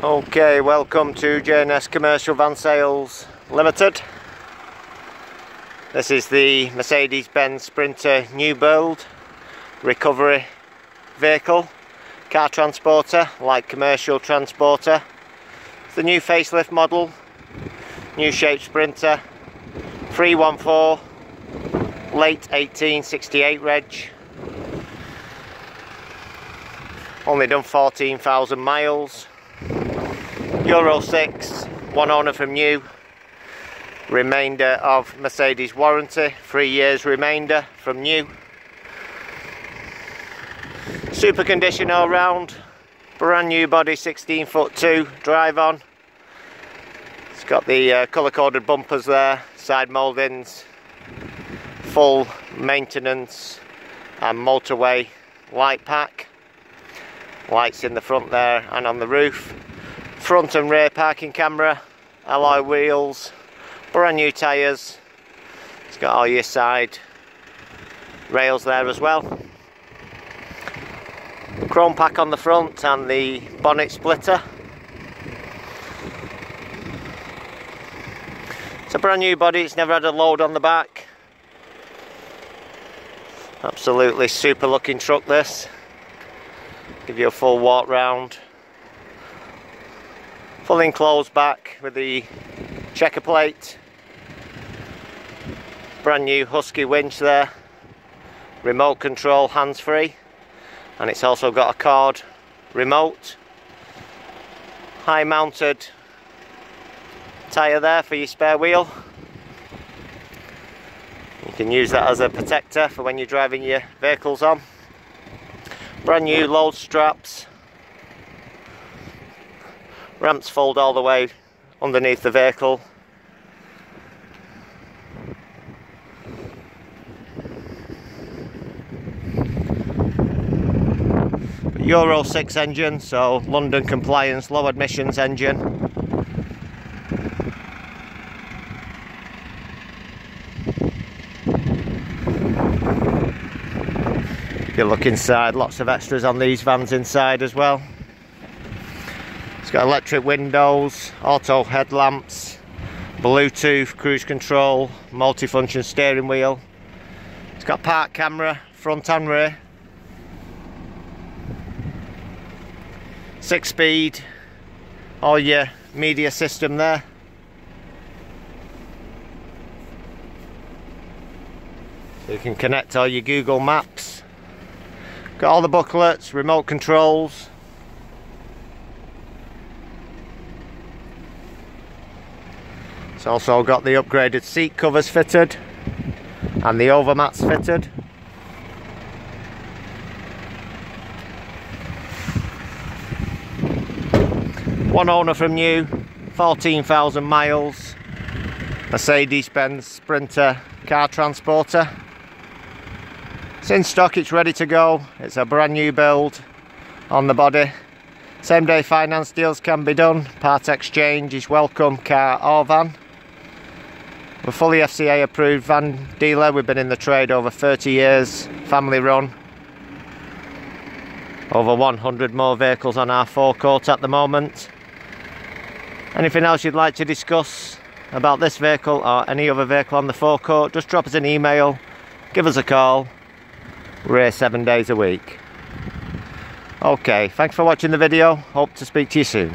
Okay, welcome to J&S Commercial Van Sales Limited. This is the Mercedes-Benz Sprinter new build recovery vehicle, car transporter, light commercial transporter. It's the new facelift model, new shape Sprinter, 314, late 1868 reg. Only done 14,000 miles. Euro 6, one owner from new, remainder of Mercedes warranty, 3 years remainder from new. Super condition all round, brand new body, 16'2" drive on. It's got the colour coded bumpers there, side mouldings, full maintenance and motorway light pack. Lights in the front there and on the roof. Front and rear parking camera, alloy wheels, brand new tyres. It's got all your side rails there as well. Chrome pack on the front and the bonnet splitter. It's a brand new body, it's never had a load on the back. Absolutely super looking truck this. Give you a full walk round. Full enclosed back with the checker plate. Brand new Husky winch there. Remote control, hands free. And it's also got a cord remote. High mounted tyre there for your spare wheel. You can use that as a protector for when you're driving your vehicles on. Brand new load straps. Ramps fold all the way underneath the vehicle. Euro 6 engine, so London compliance, low emissions engine. If you look inside, lots of extras on these vans inside as well. It's got electric windows, auto headlamps, Bluetooth, cruise control, multifunction steering wheel. It's got park camera, front and rear. 6-speed, all your media system there. So you can connect all your Google Maps. Got all the booklets, remote controls. It's also got the upgraded seat covers fitted and the overmats fitted. One owner from new, 14,000 miles, Mercedes-Benz Sprinter car transporter. It's in stock, it's ready to go. It's a brand new build on the body. Same day finance deals can be done. Part exchange is welcome, car or van. We're fully FCA approved van dealer. We've been in the trade over 30 years, family run. Over 100 more vehicles on our forecourt at the moment. Anything else you'd like to discuss about this vehicle or any other vehicle on the forecourt, just drop us an email, give us a call. We're here 7 days a week. Okay, thanks for watching the video. Hope to speak to you soon.